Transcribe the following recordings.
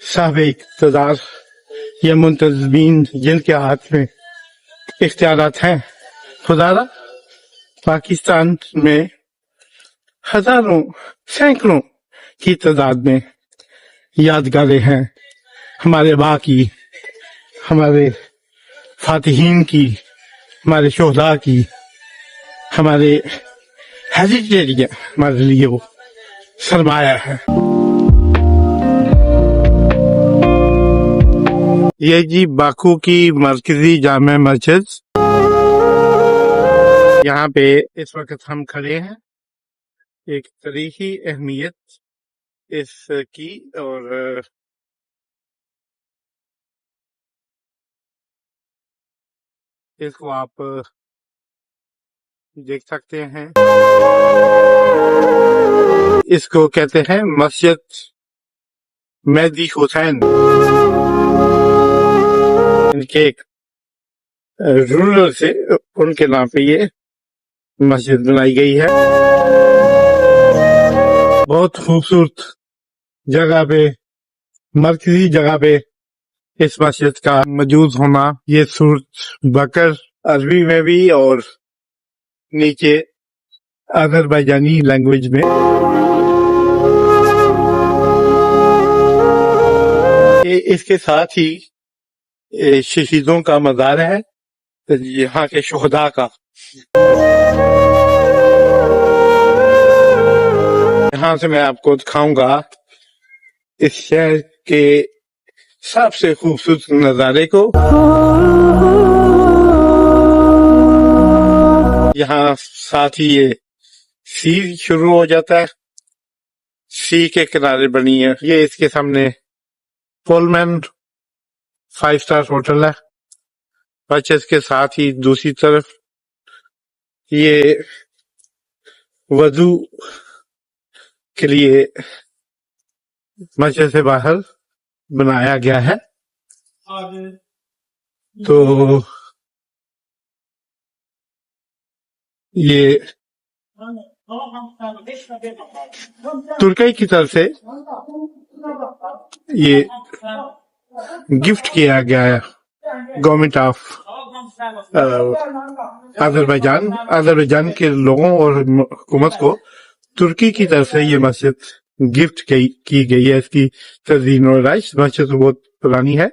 صاحب اقتدار یا منتظمین جن کے ہاتھ میں اختیارات ہیں، خدا پاکستان میں ہزاروں سینکڑوں کی تعداد میں یادگاریں ہیں ہمارے باں کی، ہمارے فاتحین کی، ہمارے شہداء کی، ہمارے ہیریٹیج ہمارے لیے وہ سرمایہ ہے. یہ جی باکو کی مرکزی جامع مسجد، یہاں پہ اس وقت ہم کھڑے ہیں. ایک تاریخی اہمیت اس کی، اور اس کو آپ دیکھ سکتے ہیں. اس کو کہتے ہیں مسجد مہدی حسین، ان کے ایک رولر سے ان کے نام پہ یہ مسجد بنائی گئی ہے. بہت خوبصورت جگہ پہ، مرکزی جگہ پہ اس مسجد کا موجود ہونا، یہ سورت بقر عربی میں بھی اور نیچے آذربائیجانی لینگویج میں. اس کے ساتھ ہی شہیدوں کا مزار ہے، یہاں کے شہداء کا. یہاں سے میں آپ کو دکھاؤں گا اس شہر کے سب سے خوبصورت نظارے کو. یہاں ساتھ ہی یہ سی شروع ہو جاتا ہے، سی کے کنارے بنی ہے. یہ اس کے سامنے پولمین 5 اسٹار ہوٹل ہے. بچے اس کے ساتھ ہی دوسری طرف یہ وضو کے لیے مسجد سے باہر بنایا گیا ہے. تو یہ ترکی کی طرف سے یہ گفٹ کیا گیا ہے گورنمنٹ آف آذربائیجان کے لوگوں اور حکومت کو. ترکی کی طرف سے یہ مسجد گفٹ کی گئی ہے. اس کی تزئین و آرائش مسجد بہت پرانی ہے.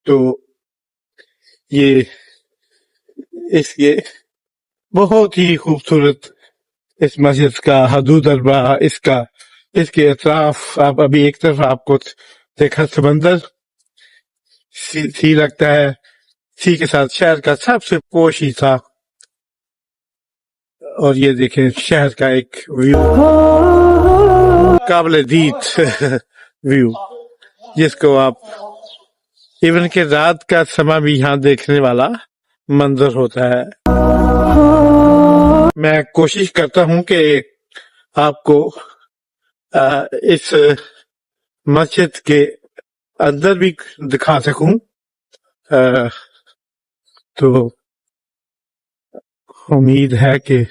تو یہ اس کے بہت ہی خوبصورت اس مسجد کا حدود اربع، اس کے اطراف، آپ ابھی ایک طرف آپ کو دیکھا سمندر سی لگتا ہے، سی کے ساتھ شہر کا سب سے پوش حصہ. اور یہ دیکھیں شہر کا ایک ویو، قابل دید ویو، جس کو آپ ایون کہ رات کا سما بھی یہاں دیکھنے والا منظر ہوتا ہے. میں کوشش کرتا ہوں کہ آپ کو اس مسجد کے اندر بھی دکھا سکوں. تو امید ہے کہ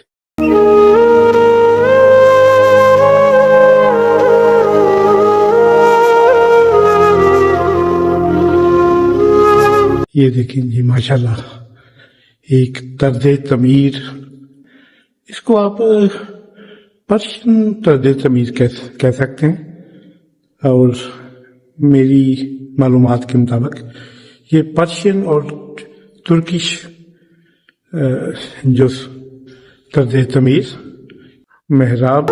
یہ دیکھیں جی ماشاءاللہ ایک طرز تعمیر، اس کو آپ پرشین طرز تعمیر کہہ سکتے ہیں. اور میری معلومات کے مطابق یہ پرشین اور ترکش جو طرز تعمیر، محراب،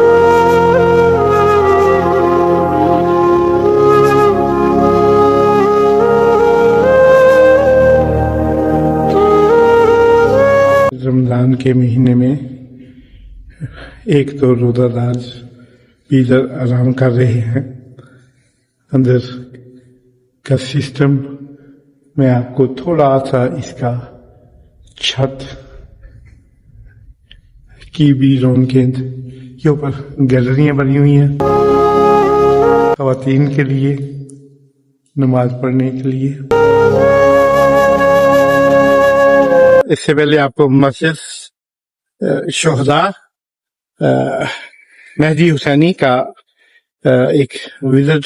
رمضان کے مہینے میں ایک تو روزہ دار بھی ادھر آرام کر رہے ہیں. اندر کا سسٹم میں آپ کو تھوڑا سا اس کا چھت کی بھی رونقیں، کے اوپر گیلریاں بنی ہوئی ہیں خواتین کے لیے نماز پڑھنے کے لیے. اس سے پہلے آپ کو مسجد شہداء مہدی حسینی کا ایک وزٹ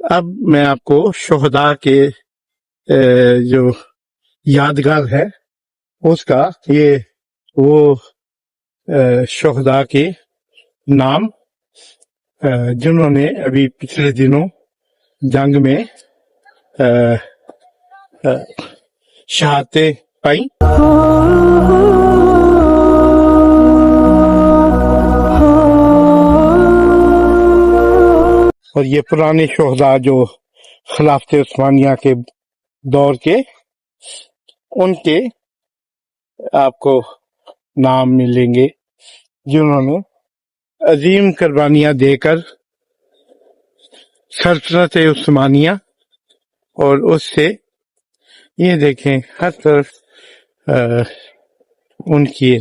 اب میں آپ کو شہداء کے جو یادگار ہے اس کا یہ وہ شہداء کے نام جنہوں نے ابھی پچھلے دنوں جنگ میں شہادتیں پائیں. اور یہ پرانے شہداء جو خلافت عثمانیہ کے دور کے ان کے آپ کو نام ملیں گے جنہوں نے عظیم قربانیاں دے کر سلطنت عثمانیہ اور اس سے یہ دیکھیں ہر طرف ان کی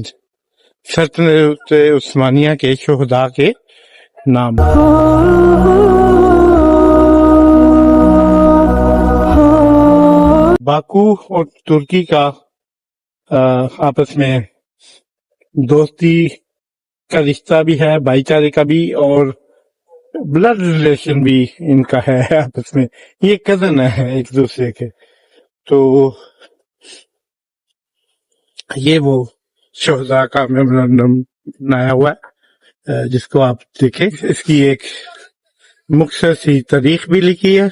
سلطنت عثمانیہ کے شہداء کے نام. باکو اور ترکی کا آپس میں دوستی کا رشتہ بھی ہے, بھائی چارے کا بھی, اور بلڈ ریلیشن بھی ان کا ہے آپس میں. یہ کزن ہے ایک دوسرے کے. تو یہ وہ شہداء کا میمورنڈم بنایا ہوا ہے جس کو آپ دیکھیں. اس کی ایک مختصر سی تاریخ بھی لکھی ہے.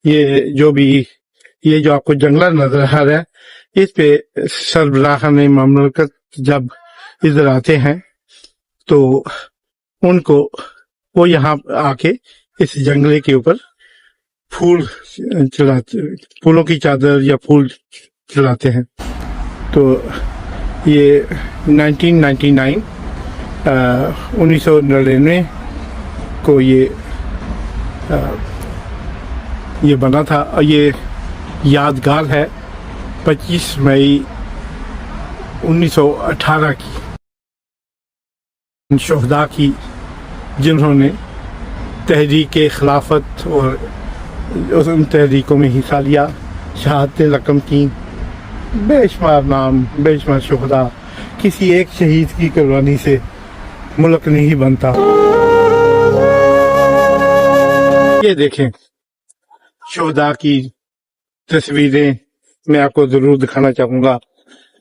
یہ جو آپ کو جنگلہ نظر آ رہا ہے اس پہ سربراہان مملکت جب ادھر آتے ہیں تو ان کو وہ یہاں آ کے اس جنگلے کے اوپر پھول چلاتے, پھولوں کی چادر یا پھول چلاتے ہیں. تو یہ 1999 1999 کو یہ بنا تھا. اور یہ یادگار ہے 25 مئی 1918 کی شہداء کی جنہوں نے تحریک خلافت اور ان تحریکوں میں حصہ لیا, شہادتیں رقم کی. بے شمار نام, بے شمار شہداء. کسی ایک شہید کی قربانی سے ملک نہیں بنتا. یہ دیکھیں شہداء کی تصویریں میں آپ کو ضرور دکھانا چاہوں گا.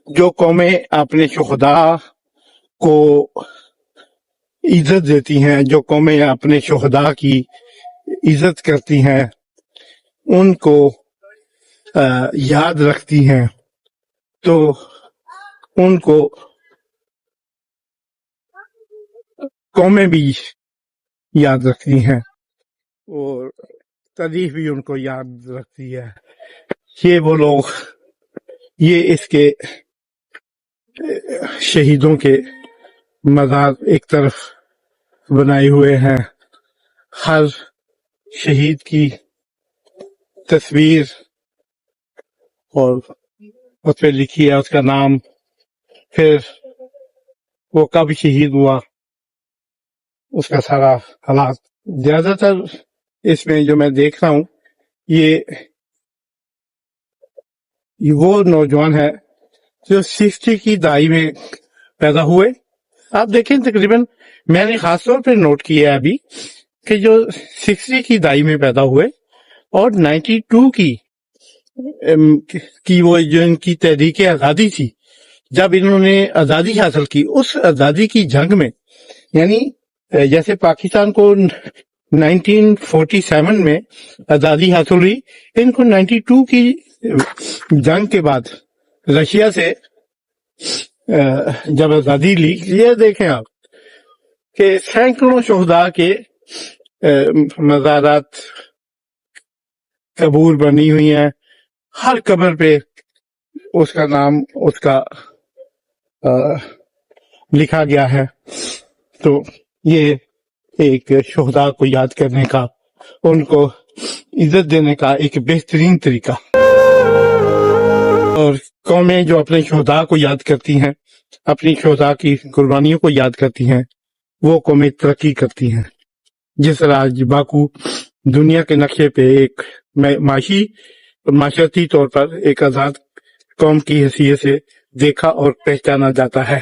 جو قومیں اپنے شہداء کو عزت دیتی ہیں, جو قومیں اپنے شہداء کی عزت کرتی ہیں, ان کو یاد رکھتی ہیں, تو ان کو قومیں بھی یاد رکھتی ہیں اور تاریخ بھی ان کو یاد رکھتی ہے. یہ وہ لوگ, یہ اس کے شہیدوں کے مزار ایک طرف بنائے ہوئے ہیں. ہر شہید کی تصویر اور اس پہ لکھی ہے اس کا نام, پھر وہ کب شہید ہوا, اس کا سارا حالات. زیادہ تر اس میں جو میں دیکھ رہا ہوں یہ وہ نوجوان ہے جو 60 کی دہائی میں پیدا ہوئے. آپ دیکھیں تقریباً میں نے خاص طور پہ نوٹ کیا ہے ابھی کہ جو 60 کی دہائی میں پیدا ہوئے اور 92 کی وہ جو ان کی تحریک آزادی تھی, جب انہوں نے آزادی حاصل کی, اس آزادی کی جنگ میں, یعنی جیسے پاکستان کو 1947 میں آزادی حاصل ہوئی, ان کو 92 کی جنگ کے بعد رشیا سے جب آزادی لی. یہ دیکھیں آپ کہ سینکڑوں شہداء کے مزارات قبور بنی ہوئی ہیں. ہر قبر پہ اس کا نام, اس کا لکھا گیا ہے. تو یہ ایک شہداء کو یاد کرنے کا, ان کو عزت دینے کا ایک بہترین طریقہ. اور قومیں جو اپنے شہداء کو یاد کرتی ہیں, اپنی شہداء کی قربانیوں کو یاد کرتی ہیں, وہ قومیں ترقی کرتی ہیں. جس طرح آج باکو دنیا کے نقشے پہ ایک معاشرتی طور پر ایک آزاد قوم کی حیثیت سے دیکھا اور پہچانا جاتا ہے.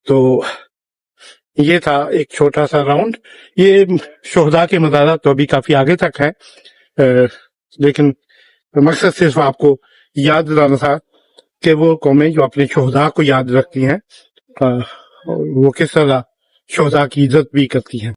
تو یہ تھا ایک چھوٹا سا راؤنڈ. یہ شہداء کے مزارات تو ابھی کافی آگے تک ہے، لیکن مقصد صرف آپ کو یاد دلانا تھا کہ وہ قومیں جو اپنے شہداء کو یاد رکھتی ہیں وہ کس طرح شہداء کی عزت بھی کرتی ہیں.